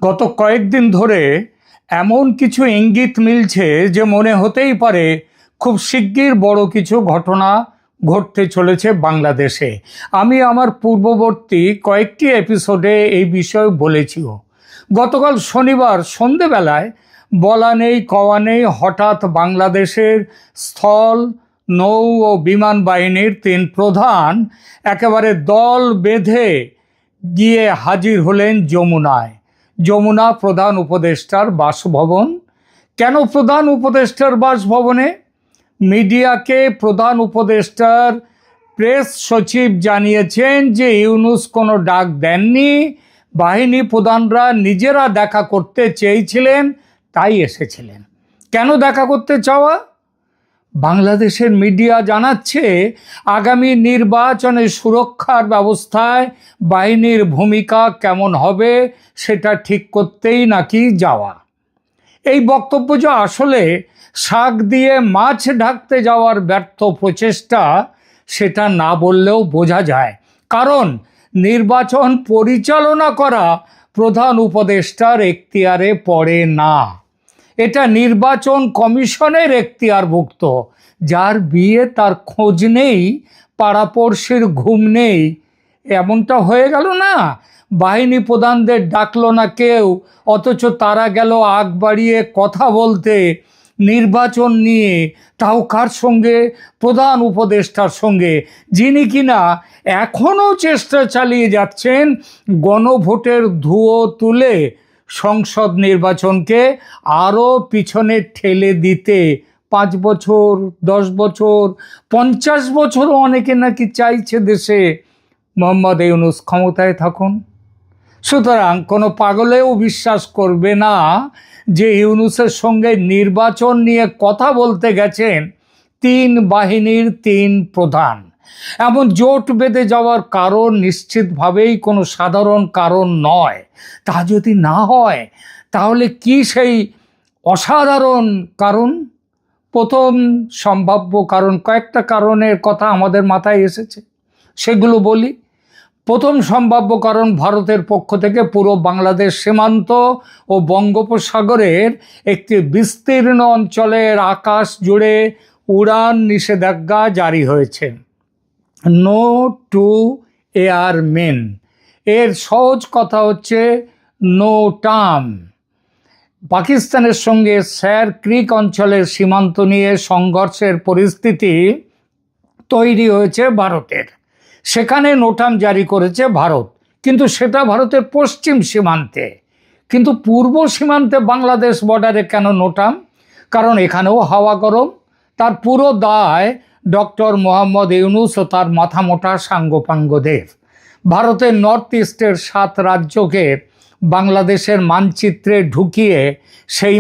গত কয়েকদিন ধরে এমন কিছু ইঙ্গিত মিলছে যে মনে হতেই পারে খুব শিগগির বড় কিছু ঘটনা ঘটতে চলেছে বাংলাদেশে। আমি আমার পূর্ববর্তী কয়েকটি এপিসোডে এই বিষয়ে বলেছিও। গতকাল শনিবার সন্ধেবেলায় বলা নেই কওয়া নেই হঠাৎ বাংলাদেশের স্থল, নৌ ও বিমান বাহিনীর 3 প্রধান একেবারে দল বেঁধে গিয়ে হাজির হলেন যমুনায়। যমুনা প্রধান উপদেষ্টার বাসভবন। কেন প্রধান উপদেষ্টার বাসভবনে? মিডিয়াকে প্রধান উপদেষ্টার প্রেস সচিব জানিয়েছেন যে ইউনূস কোনো ডাক দেননি, বাহিনী প্রধানরা নিজেরা দেখা করতে চেয়েছিলেন, তাই এসেছিলেন। কেন দেখা করতে চাওয়া? বাংলাদেশের মিডিয়া জানাচ্ছে আগামী নির্বাচনে সুরক্ষার ব্যবস্থায় বাহিনীর ভূমিকা কেমন হবে সেটা ঠিক করতেই নাকি যাওয়া। এই বক্তব্য যে আসলে শাক দিয়ে মাছ ঢাকতে যাওয়ার ব্যর্থ প্রচেষ্টা সেটা না বললেও বোঝা যায়, কারণ নির্বাচন পরিচালনা করা প্রধান উপদেষ্টার এখতিয়ারে পড়ে না। এটা নির্বাচন কমিশনের এখতিয়ারভুক্ত। যার বিয়ে তার খোঁজ নেই, পাড়াপড়শির ঘুম নেই, এমনটা হয়ে গেল না। বাহিনী প্রধানদের ডাকলো না কেউ, অথচ তারা গেল আগ বাড়িয়ে কথা বলতে নির্বাচন নিয়ে, তাও কার সঙ্গে? প্রধান উপদেষ্টার সঙ্গে, যিনি কিনা এখনও চেষ্টা চালিয়ে যাচ্ছেন গণভোটের ধুয়ো তুলে সংসদ নির্বাচনকে আরও পিছনে ঠেলে দিতে। 5 বছর, 10 বছর, 50 বছরও অনেকে নাকি চাইছে দেশে মোহাম্মদ ইউনূস ক্ষমতায় থাকুন। সুতরাং কোনো পাগলেও বিশ্বাস করবে না যে ইউনূসের সঙ্গে নির্বাচন নিয়ে কথা বলতে গেছেন 3 বাহিনীর 3 প্রধান। এমন জোট বেঁধে যাওয়ার কারণ নিশ্চিতভাবেই কোনো সাধারণ কারণ নয়। তা যদি না হয় তাহলে কি সেই অসাধারণ কারণ? প্রথম সম্ভাব্য কারণ, কয়েকটা কারণের কথা আমাদের মাথায় এসেছে, সেগুলো বলি। প্রথম সম্ভাব্য কারণ, ভারতের পক্ষ থেকে পুরো বাংলাদেশ সীমান্ত ও বঙ্গোপসাগরের একটি বিস্তীর্ণ অঞ্চলের আকাশ জুড়ে উড়ান নিষেধাজ্ঞা জারি হয়েছে। নো টু এয়ারমেন, এর সহজ কথা হচ্ছে নো টার্ম। পাকিস্তানের সঙ্গে স্যার ক্রিক অঞ্চলের সীমান্ত নিয়ে সংঘর্ষের পরিস্থিতি তৈরি হয়েছে ভারতের। সেখানে নোটাম জারি করেছে ভারত, কিন্তু সেটা ভারতের পশ্চিম সীমান্তে। কিন্তু পূর্ব সীমান্তে বাংলাদেশ বর্ডারে কেন নোটাম? কারণ এখানেও হাওয়া গরম। তার পুরো দায় ডক্টর মোহাম্মদ ইউনূস ও তার মাথামোটা সাঙ্গপাঙ্গদের। ভারতের নর্থ ইস্টের 7 রাজ্যকে বাংলাদেশের মানচিত্রে ঢুকিয়ে সেই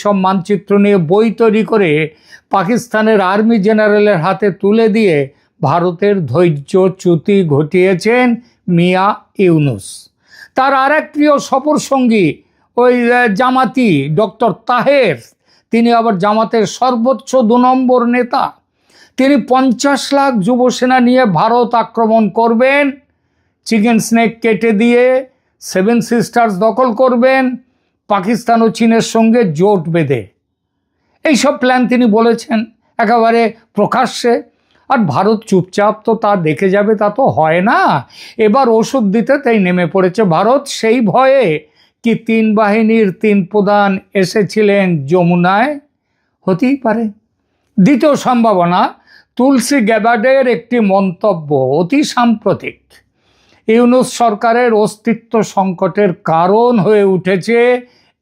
সব মানচিত্র নিয়ে বই তৈরি করে পাকিস্তানের আর্মি জেনারেলের হাতে তুলে দিয়ে ভারতের ধৈর্যচ্যুতি ঘটিয়েছেন মিয়া ইউনূস। তার আরেক প্রিয় সফরসঙ্গী ওই জামাতি ডক্টর তাহের, তিনি আবার জামাতের সর্বোচ্চ 2 নম্বর নেতা। তিনি 50 লাখ যুবসেনা নিয়ে ভারত আক্রমণ করবেন, চিকেন স্নেক কেটে দিয়ে 7 সিস্টার্স দখল করবেন, পাকিস্তান ও চীনের সঙ্গে জোট বেঁধে। এইসব প্ল্যান তিনি বলেছেন একেবারে প্রকাশ্যে। আর ভারত চুপচাপ তো তা দেখে যাবে তা তো হয় না। এবার ওষুধ দিতে তাই নেমে পড়েছে ভারত। সেই ভয়ে কি 3 বাহিনীর 3 প্রধান এসেছিলেন যমুনায়? হতেই পারে। দ্বিতীয় সম্ভাবনা, তুলসী গ্যাবার্ডের একটি মন্তব্য অতি সাম্প্রতিক। ইউনূস সরকারের অস্তিত্ব সংকটের কারণ হয়ে উঠেছে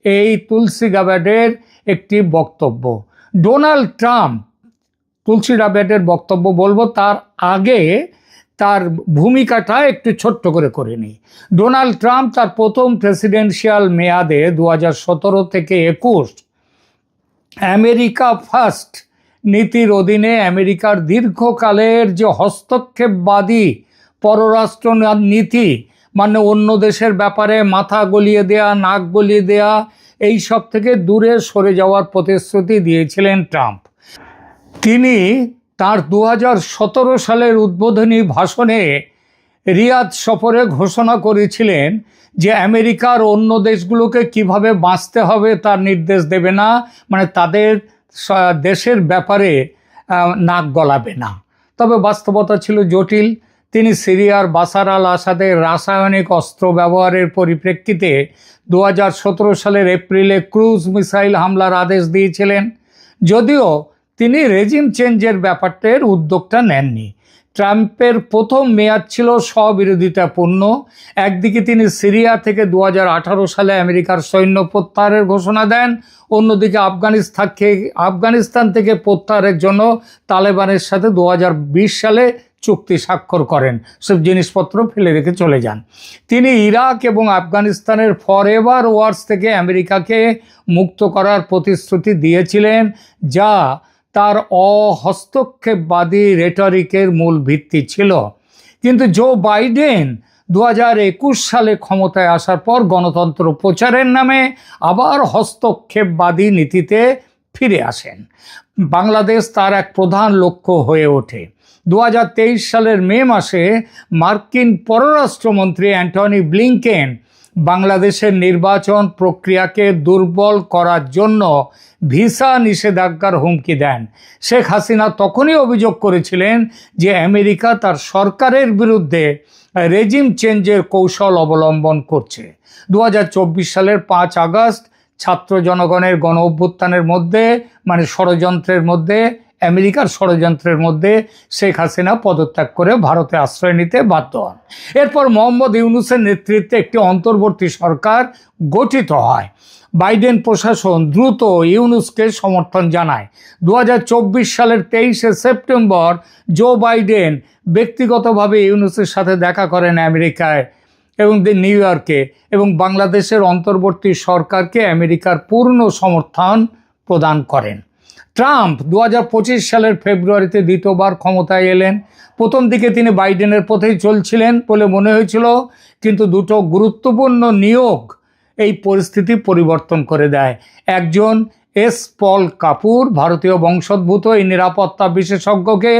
এই তুলসী গ্যাবার্ডের একটি বক্তব্য। ডোনাল্ড ট্রাম্প, তুলসী গ্যাবার্ডের বক্তব্য বলবো, তার আগে তার ভূমিকাটা একটু ছোট্ট করে নিই। ডোনাল্ড ট্রাম্প তার প্রথম প্রেসিডেন্সিয়াল মেয়াদে 2017 থেকে 21 আমেরিকা ফার্স্ট নীতির অধীনে আমেরিকার দীর্ঘকালের যে হস্তক্ষেপবাদী পররাষ্ট্র নীতি, মানে অন্য দেশের ব্যাপারে মাথা গলিয়ে দেয়া, নাক গলিয়ে দেয়া, এই সব থেকে দূরে সরে যাওয়ার প্রতিশ্রুতি দিয়েছিলেন ট্রাম্প। তিনি তার 2017 সালের উদ্বোধনী ভাষণে রিয়াদ সফরে ঘোষণা করেছিলেন যে আমেরিকার অন্য দেশগুলোকে কিভাবে বাঁচতে হবে তার নির্দেশ দেবে না, মানে তাদের দেশের ব্যাপারে নাক গলাবে না। তবে বাস্তবতা ছিল জটিল। তিনি সিরিয়ার বাশার আল আসাদের রাসায়নিক অস্ত্র ব্যবহারের পরিপ্রেক্ষিতে 2017 সালের এপ্রিলে ক্রুজ মিসাইল হামলার আদেশ দিয়েছিলেন, যদিও তিনি রেজিম চেঞ্জের ব্যাপারটার উদ্যোগটা নেননি। ট্রাম্পের প্রথম মেয়াদ ছিল স্ববিরোধিতাপূর্ণ। একদিকে তিনি সিরিয়া থেকে 2018 সালে আমেরিকার সৈন্য প্রত্যাহারের ঘোষণা দেন, অন্যদিকে আফগানিস্তান থেকে প্রত্যাহারের জন্য তালেবানের সাথে 2020 সালে চুক্তি স্বাক্ষর করেন, সব জিনিসপত্র ফেলে রেখে চলে যান। তিনি ইরাক এবং আফগানিস্তানের ফরএভার ওয়ার্স থেকে আমেরিকাকে মুক্ত করার প্রতিশ্রুতি দিয়েছিলেন, যা তার অহস্তক্ষেপবাদী রেটরিকের মূল ভিত্তি ছিল। কিন্তু জো বাইডেন 2021 সালে ক্ষমতায় আসার পর গণতন্ত্র প্রচারের নামে আবার হস্তক্ষেপবাদী নীতিতে ফিরে আসেন। বাংলাদেশ তার এক প্রধান লক্ষ্য হয়ে ওঠে। 2023 সালের মে মাসে মার্কিন পররাষ্ট্রমন্ত্রী অ্যান্টনি ব্লিংকেন বাংলাদেশের নির্বাচন প্রক্রিয়াকে দুর্বল করার জন্য ভিসা নিষেধাজ্ঞার হুমকি দেন। শেখ হাসিনা তখনই অভিযোগ করেছিলেন যে আমেরিকা তার সরকারের বিরুদ্ধে রেজিম চেঞ্জের কৌশল অবলম্বন করছে। 2024 সালের 5 আগস্ট ছাত্র জনগণের গণ অভ্যুত্থানের মধ্যে, মানে ষড়যন্ত্রের মধ্যে, আমেরিকার ষড়যন্ত্রের মধ্যে শেখ হাসিনা পদত্যাগ করে ভারতে আশ্রয় নিতে বাধ্য হন। এরপর মোহাম্মদ ইউনূসের নেতৃত্বে একটি অন্তর্বর্তী সরকার গঠিত হয়। বাইডেন প্রশাসন দ্রুত ইউনূসকে সমর্থন জানায়। 2024 সালের 23শে সেপ্টেম্বর জো বাইডেন ব্যক্তিগতভাবে ইউনূসের সাথে দেখা করেন আমেরিকায় এবং নিউ ইয়র্কে, এবং বাংলাদেশের অন্তর্বর্তী সরকারকে আমেরিকার পূর্ণ সমর্থন প্রদান করেন। ট্রাম্প 2025 সালের ফেব্রুয়ারিতে দ্বিতীয়বার ক্ষমতায় এলেন। প্রথম দিকে তিনি বাইডেনের পথেই চলছিলেন বলে মনে হয়েছিল, কিন্তু দুটো গুরুত্বপূর্ণ নিয়োগ এই পরিস্থিতি পরিবর্তন করে দেয়। একজন পল কাপুর, ভারতীয় বংশোদ্ভূত এই নিরাপত্তা বিশেষজ্ঞকে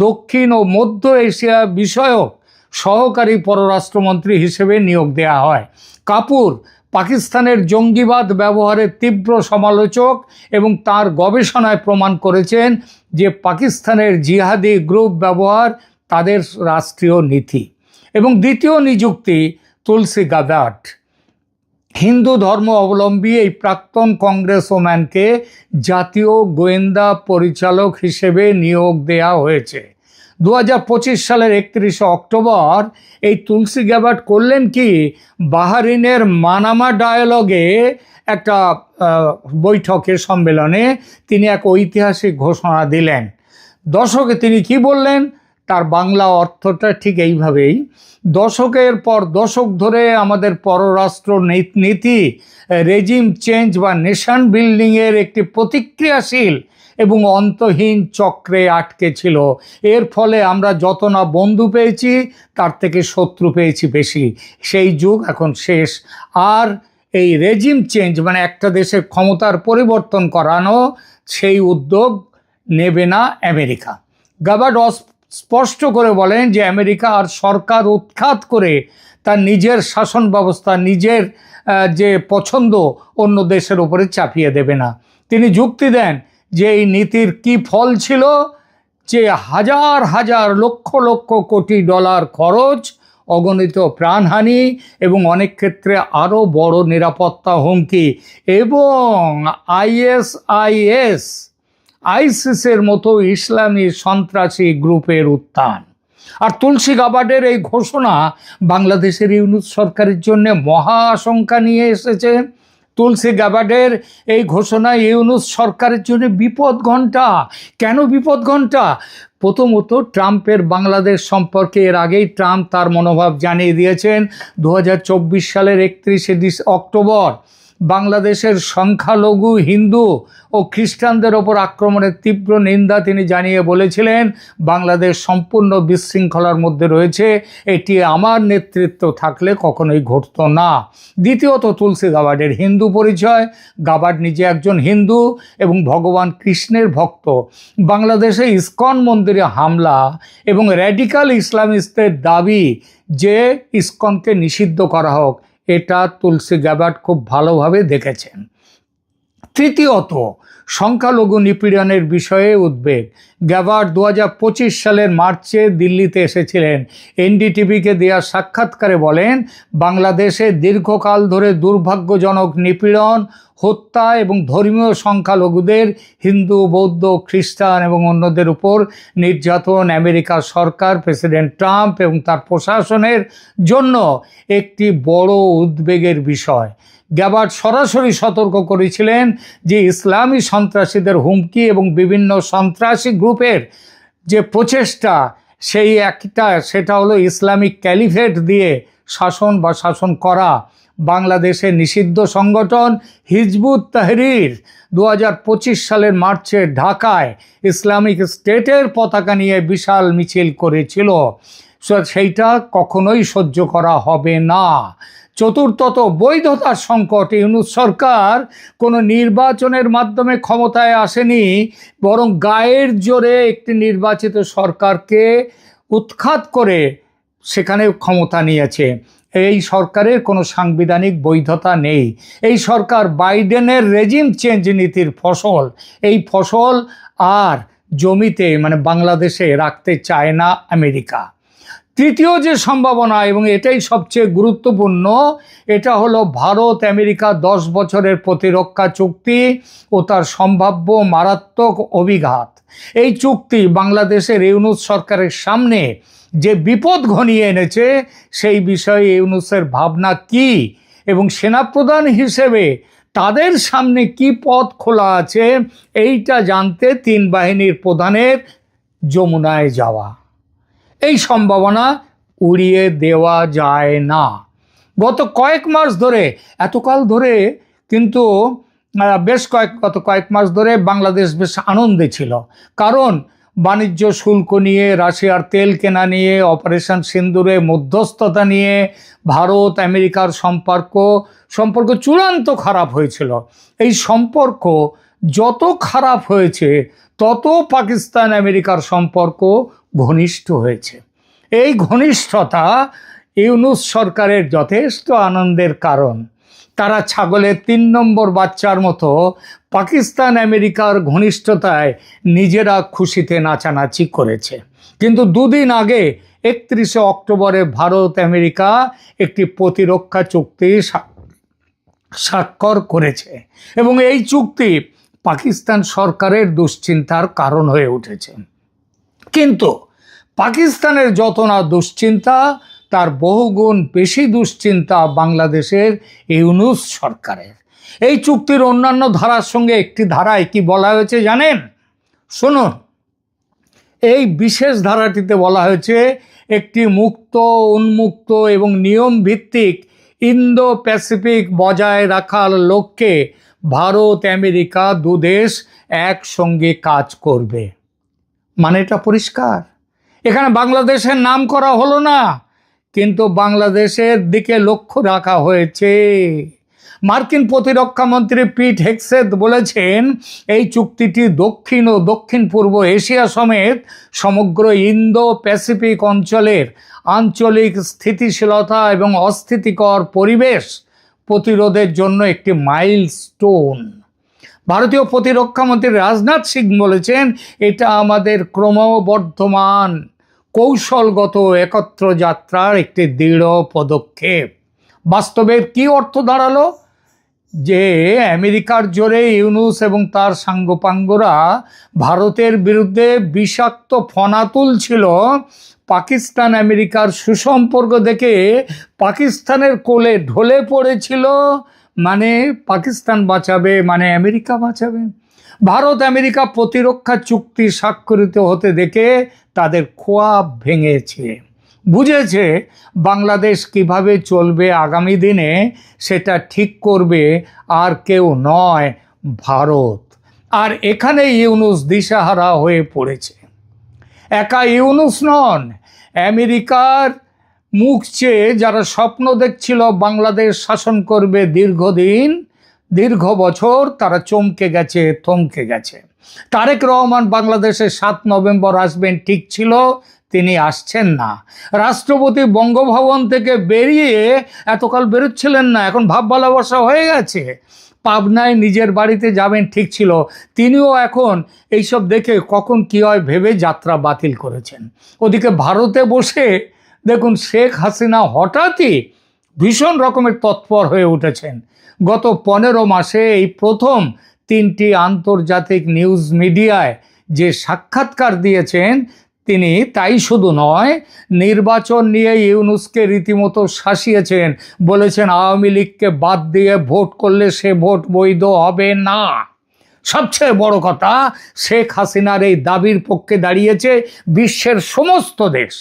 দক্ষিণ ও মধ্য এশিয়া বিষয়ক সহকারী পররাষ্ট্রমন্ত্রী হিসেবে নিয়োগ দেওয়া হয়। কাপুর পাকিস্তানের জঙ্গিবাদ ব্যবহারের তীব্র সমালোচক এবং তার গবেষণায় প্রমাণ করেছেন যে পাকিস্তানের জিহাদি গ্রুপ ব্যবহার তাদের রাষ্ট্রীয় নীতি। এবং দ্বিতীয় নিযুক্তি তুলসী গাবার্ড, হিন্দু ধর্ম অবলম্বী এই প্রাক্তন কংগ্রেসম্যানকে জাতীয় গোয়েন্দা পরিচালক হিসেবে নিয়োগ দেওয়া হয়েছে। 2025 সালের 31শে অক্টোবর এই তুলসী গ্যাবার্ড করলেন কি, বাহরিনের মানামা ডায়ালগে একটা বৈঠকে সম্মেলনে তিনি এক ঐতিহাসিক ঘোষণা দিলেন। দশকে তিনি কি বললেন, তার বাংলা অর্থটা ঠিক এইভাবেই: দশকের পর দশক ধরে আমাদের পররাষ্ট্র নীতি রেজিম চেঞ্জ বা নেশন বিল্ডিংয়ের একটি প্রতিক্রিয়াশীল এবং অন্তহীন চক্রে আটকে ছিল। এর ফলে আমরা যত না বন্ধু পেয়েছি তার থেকে শত্রু পেয়েছি বেশি। সেই যুগ এখন শেষ। আর এই রেজিম চেঞ্জ মানে একটা দেশের ক্ষমতার পরিবর্তন করানো, সেই উদ্যোগ নেবে না আমেরিকা। গাবার্ড স্পষ্ট করে বলেন যে আমেরিকা আর সরকার উৎখাত করে তার নিজের শাসন ব্যবস্থা, নিজের যে পছন্দ অন্য দেশের উপরে চাপিয়ে দেবে না। তিনি যুক্তি দেন যে এই নীতির কি ফল ছিল, যে হাজার হাজার লক্ষ লক্ষ কোটি ডলার খরচ, অগণিত প্রাণহানি এবং অনেক ক্ষেত্রে আরও বড় নিরাপত্তা হুমকি, এবং আইসিসের মতো ইসলামী সন্ত্রাসী গ্রুপের উত্থান। আর তুলসী গাবার্ডের এই ঘোষণা বাংলাদেশের ইউনূস সরকারের জন্য মহা আশঙ্কা নিয়ে এসেছে। তুলসী গাবার্ডের এই ঘোষণা ইউনূস সরকারের জন্য বিপদ ঘণ্টা। কেন বিপদ ঘণ্টা? প্রথমত, ট্রাম্পের বাংলাদেশ সম্পর্কে এর আগেই ট্রাম্প তার মনোভাব জানিয়ে দিয়েছেন 2024 সালের 31শে অক্টোবর বাংলাদেশের সংখ্যালঘু হিন্দু ও খ্রিস্টানদের ওপর আক্রমণের তীব্র নিন্দা তিনি জানিয়ে বলেছিলেন, বাংলাদেশ সম্পূর্ণ বিশৃঙ্খলার মধ্যে রয়েছে, এটি আমার নেতৃত্ব থাকলে কখনোই ঘটতো না। দ্বিতীয়ত, তুলসী গাবার্ডের হিন্দু পরিচয়। গাবার্ড নিজে একজন হিন্দু এবং ভগবান কৃষ্ণের ভক্ত। বাংলাদেশে ইসকন মন্দিরে হামলা এবং র্যাডিক্যাল ইসলামিস্টদের দাবি যে ইসকনকে নিষিদ্ধ করা হোক, এটা তুলসী গাবার্ড খুব ভালোভাবে দেখেছেন। তৃতীয়ত, সংখ্যালঘু নিপীড়নের বিষয়ে উদ্বেগ। গাবার্ড 2025 সালের মার্চে দিল্লিতে এসেছিলেন। এনডিটিভিকে দেওয়া সাক্ষাৎকারে বলেন, বাংলাদেশে দীর্ঘকাল ধরে দুর্ভাগ্যজনক নিপীড়ন, হত্যা এবং ধর্মীয় সংখ্যালঘুদের, হিন্দু, বৌদ্ধ, খ্রিস্টান এবং অন্যদের উপর নির্যাতন আমেরিকার সরকার, প্রেসিডেন্ট ট্রাম্প এবং তার প্রশাসনের জন্য একটি বড় উদ্বেগের বিষয়। গাবার্ড সরাসরি সতর্ক করেছিলেন যে ইসলামী সন্ত্রাসীদের হুমকি এবং বিভিন্ন সন্ত্রাসী গ্রুপের যে প্রচেষ্টা, সেটা হলো ইসলামিক ক্যালিফেট দিয়ে শাসন করা। বাংলাদেশের নিষিদ্ধ সংগঠন হিজবুত তাহরির 2025 সালের মার্চে ঢাকায় ইসলামিক স্টেটের পতাকা নিয়ে বিশাল মিছিল করেছিল। সেইটা কখনোই সহ্য করা হবে না। চতুর্থত, বৈধতার সংকট। ইউনূস সরকার কোনো নির্বাচনের মাধ্যমে ক্ষমতায় আসেনি, বরং গায়ের জোরে একটি নির্বাচিত সরকারকে উৎখাত করে সেখানে ক্ষমতা নিয়েছে। এই সরকারের কোনো সাংবিধানিক বৈধতা নেই। এই সরকার বাইডেনের রেজিম চেঞ্জ নীতির ফসল। এই ফসল আর জমিতে বাংলাদেশে রাখতে চায় না আমেরিকা। তৃতীয় যে সম্ভাবনা, এবং এটাই সবচেয়ে গুরুত্বপূর্ণ, এটা হলো ভারত আমেরিকা 10 বছরের প্রতিরক্ষা চুক্তি ও তার সম্ভাব্য মারাত্মক অভিঘাত। এই চুক্তি বাংলাদেশের ইউনূস সরকারের সামনে যে বিপদ ঘনিয়ে এনেছে, সেই বিষয়ে ইউনূসের ভাবনা কি এবং সেনাপ্রধান হিসেবে তাদের সামনে কি পথ খোলা আছে, এইটা জানতে 3 বাহিনীর প্রধানের যমুনায় যাওয়া। এই সম্ভাবনা উড়িয়ে দেওয়া যায় না। গত কয়েক মাস ধরে, এতকাল ধরে কিন্তু গত কয়েক মাস ধরে বাংলাদেশ বেশ আনন্দে ছিল। কারণ বাণিজ্য শুল্ক নিয়ে, রাশিয়ার তেল কেনা নিয়ে, অপারেশন সিন্দুরে মধ্যস্থতা নিয়ে ভারত আমেরিকার সম্পর্ক চূড়ান্ত খারাপ হয়েছিল। এই সম্পর্ক যত খারাপ হয়েছে, তত পাকিস্তান আমেরিকার সম্পর্ক ঘনিষ্ঠ হয়েছে। এই ঘনিষ্ঠতা ইউনূস সরকারের যথেষ্ট আনন্দের কারণ। তারা ছাগলের 3 নম্বর বাচ্চার মতো পাকিস্তান আমেরিকার ঘনিষ্ঠতায় নিজেরা খুশিতে নাচানাচি করেছে। কিন্তু 2 দিন আগে 31শে অক্টোবরে ভারত আমেরিকা একটি প্রতিরক্ষা চুক্তি স্বাক্ষর করেছে এবং এই চুক্তি পাকিস্তান সরকারের দুশ্চিন্তার কারণ হয়ে উঠেছে। কিন্তু পাকিস্তানের যত না দুশ্চিন্তা, তার বহুগুণ বেশি দুশ্চিন্তা বাংলাদেশের ইউনূস সরকারের। এই চুক্তির অন্যান্য ধারার সঙ্গে একটি ধারায় কি বলা হয়েছে জানেন? শুনুন, এই বিশেষ ধারাটিতে বলা হয়েছে, একটি মুক্ত, উন্মুক্ত এবং নিয়ম ভিত্তিক ইন্দো প্যাসিফিক বজায় রাখার লক্ষ্যে ভারত আমেরিকা 2 দেশ একসঙ্গে কাজ করবে। এটা পরিষ্কার। এখানে বাংলাদেশের নাম করা হলো না, কিন্তু বাংলাদেশের দিকে লক্ষ্য রাখা হয়েছে। মার্কিন প্রতিরক্ষা মন্ত্রী পিট হেগসেথ বলেছেন, এই চুক্তিটি দক্ষিণ ও দক্ষিণ পূর্ব এশিয়া সমেত সমগ্র ইন্দো প্যাসিফিক অঞ্চলের আঞ্চলিক স্থিতিশীলতা এবং অস্থিতিকর পরিবেশ প্রতিরোধের জন্য একটি মাইলস্টোন। ভারতীয় প্রতিরক্ষা মন্ত্রী রাজনাথ সিং বলেছেন, এটা আমাদের ক্রমবর্ধমান কৌশলগত একত্র যাত্রার একটি দৃঢ় পদক্ষেপ। বাস্তবের কি অর্থ দাঁড়ালো? যে আমেরিকার জোরে ইউনূস এবং তার সাঙ্গপাঙ্গরা ভারতের বিরুদ্ধে বিষাক্ত ফনা তুলছিল। পাকিস্তান আমেরিকার সুসম্পর্ক দেখে পাকিস্তানের কোলে ঢলে পড়েছিল। পাকিস্তান বাঁচাবে, আমেরিকা বাঁচাবে। ভারত আমেরিকা প্রতিরক্ষা চুক্তি স্বাক্ষরিত হতে দেখে তাদের খোয়াব ভেঙেছে। বুঝেছে বাংলাদেশ কিভাবে চলবে আগামী দিনে সেটা ঠিক করবে আর কেউ নয়, ভারত। আর এখানে ইউনূস দিশাহারা হয়ে পড়েছে। একা ইউনূস নন, আমেরিকার মুখ চেয়ে যারা স্বপ্ন দেখছিল বাংলাদেশ শাসন করবে দীর্ঘদিন, দীর্ঘ বছর, তারা চমকে গেছে, থমকে গেছে। তারেক রহমান বাংলাদেশে 7 নভেম্বর আসবেন ঠিক ছিল, তিনি আসছেন না। রাষ্ট্রপতি বঙ্গভবন থেকে বেরিয়ে এতকাল বেরোচ্ছিলেন না, এখন ভাব ভালোবাসা হয়ে গেছে। পাবনায় নিজের বাড়িতে যাবেন ঠিক ছিল, তিনিও এখন এইসব দেখে কখন কী হয় ভেবে যাত্রা বাতিল করেছেন। ওদিকে ভারতে বসে দেখুন শেখ হাসিনা হঠাৎই ভীষণ রকমের তৎপর হয়ে উঠেছেন। গত 15 মাসে এই প্রথম 3টি আন্তর্জাতিক নিউজ মিডিয়ায় যে সাক্ষাৎকার দিয়েছেন তিনি, তাই শুধু নয়, নির্বাচন নিয়ে ইউনূসকে রীতিমতো শাসিয়েছেন। বলেছেন আওয়ামী লীগকে বাদ দিয়ে ভোট করলে সে ভোট বৈধ হবে না। সবচেয়ে বড় কথা, শেখ হাসিনার এই দাবির পক্ষে দাঁড়িয়েছে বিশ্বের সমস্ত দেশ।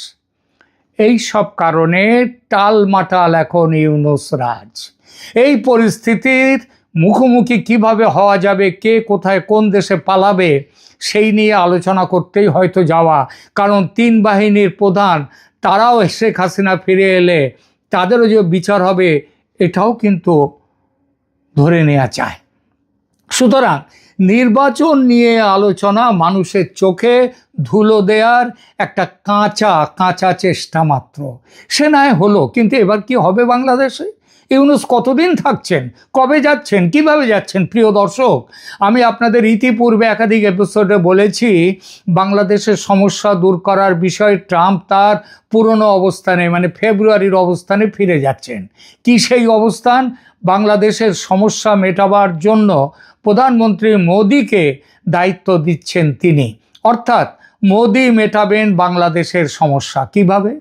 এই সব কারণে টালমাটাল এখন ইউনূস রাজ। এই পরিস্থিতির মুখোমুখি কিভাবে হওয়া যাবে, কে কোথায় কোন দেশে পালাবে, সেই নিয়ে আলোচনা করতেই হয়তো যাওয়া। কারণ 3 বাহিনীর প্রধান তারাও শেখ হাসিনা ফিরে এলে তাদেরও যে বিচার হবে এটাও কিন্তু ধরে নেওয়া চায়। সুতরাং নির্বাচন নিয়ে আলোচনা মানুষের চোখে ধুলো দেওয়ার একটা কাঁচা চেষ্টা মাত্র। সে নয় হলো, কিন্তু এবার কি হবে বাংলাদেশে? ইউনূস কতদিন থাকছেন, কবে যাচ্ছেন, কিভাবে যাচ্ছেন? প্রিয় দর্শক, আমি আপনাদের ইতিপূর্বে একাধিক এপিসোডে বলেছি বাংলাদেশের সমস্যা দূর করার বিষয়ে ট্রাম্প তার পুরনো অবস্থানে মানে ফেব্রুয়ারির অবস্থানে ফিরে যাচ্ছেন। কি সেই অবস্থান? বাংলাদেশের সমস্যা মেটাবার জন্য প্রধানমন্ত্রী মোদিকে দায়িত্ব দিচ্ছেন তিনি। অর্থাৎ মোদি মেটাবেন বাংলাদেশের সমস্যা। কিভাবে?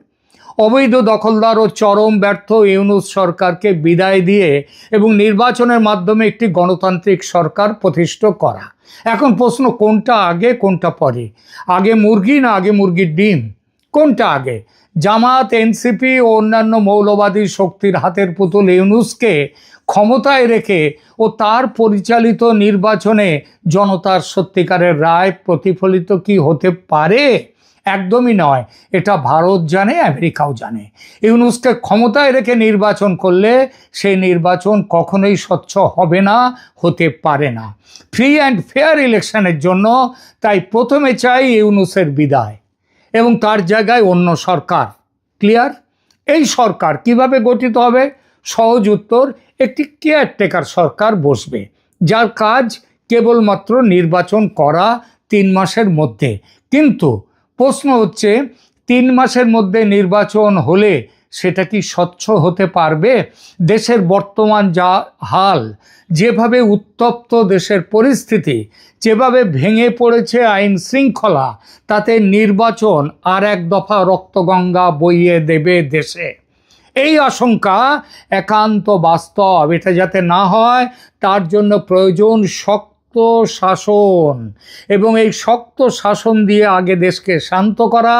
অবৈধ দখলদার ও চরম ব্যর্থ ইউনূস সরকারকে বিদায় দিয়ে এবং নির্বাচনের মাধ্যমে একটি গণতান্ত্রিক সরকার প্রতিষ্ঠা করা। এখন প্রশ্ন, কোনটা আগে কোনটা পরে? আগে মুরগি না আগে মুরগির ডিম? কোনটা আগে? জামাত, এনসিপি ও অন্যান্য মৌলবাদী শক্তির হাতের পুতুল ইউনূসকে ক্ষমতায় রেখে ও তার পরিচালিত নির্বাচনে জনতার সত্যিকারের রায় প্রতিফলিত কি হতে পারে? একদমই নয়। এটা ভারত জানে, আমেরিকাও জানে। ইউনূসকে ক্ষমতায় রেখে নির্বাচন করলে সেই নির্বাচন কখনোই স্বচ্ছ হবে না, হতে পারে না। ফ্রি অ্যান্ড ফেয়ার ইলেকশনের জন্য তাই প্রথমে চাই ইউনূসের বিদায় এবং তার জায়গায় অন্য সরকার। ক্লিয়ার? এই সরকার কিভাবে গঠিত হবে? সহজ উত্তর, একটি কেয়ারটেকার সরকার বসবে যার কাজ কেবলমাত্র নির্বাচন করা 3 মাসের মধ্যে। কিন্তু প্রশ্ন হচ্ছে, 3 মাসের মধ্যে নির্বাচন হলে সেটা কি স্বচ্ছ হতে পারবে? দেশের বর্তমান যা হাল, যেভাবে উত্তপ্ত দেশের পরিস্থিতি, যেভাবে ভেঙে পড়েছে আইন শৃঙ্খলা, তাতে নির্বাচন আর এক দফা রক্তগঙ্গা বইয়ে দেবে দেশে। এই আশঙ্কা একান্ত বাস্তব। এটা যাতে না হয় তার জন্য প্রয়োজন শক্ত শাসন, এবং এই শক্ত শাসন দিয়ে আগে দেশকে শান্ত করা,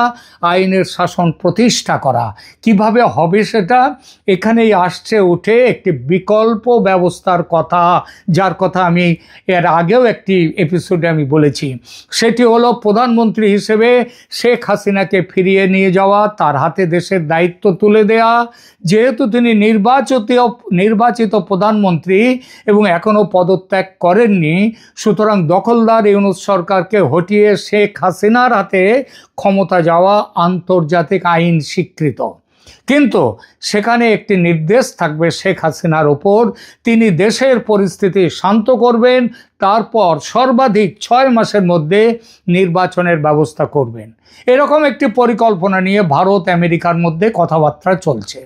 আইনের শাসন প্রতিষ্ঠা করা। কিভাবে হবে সেটা? এখানেই আসছে উঠে একটি বিকল্প ব্যবস্থার কথা, যার কথা আমি এর আগেও একটি এপিসোডে আমি বলেছি। সেটি হলো প্রধানমন্ত্রী হিসেবে শেখ হাসিনাকে ফিরিয়ে নিয়ে যাওয়া, তার হাতে দেশের দায়িত্ব তুলে দেয়া। যেহেতু তিনি নির্বাচিত প্রধানমন্ত্রী এবং এখনও পদত্যাগ করেননি, সুতরাং দখলদার ইউনূস সরকারকে হটিয়ে শেখ হাসিনার হাতে ক্ষমতা যাওয়া আন্তর্জাতিক আইন স্বীকৃত। কিন্তু সেখানে একটি নির্দেশ থাকবে শেখ হাসিনার ওপর, তিনি দেশের পরিস্থিতি শান্ত করবেন, তারপর সর্বাধিক 6 মাসের মধ্যে নির্বাচনের ব্যবস্থা করবেন। এরকম একটি পরিকল্পনা নিয়ে ভারত আমেরিকার মধ্যে কথাবার্তা চলছে।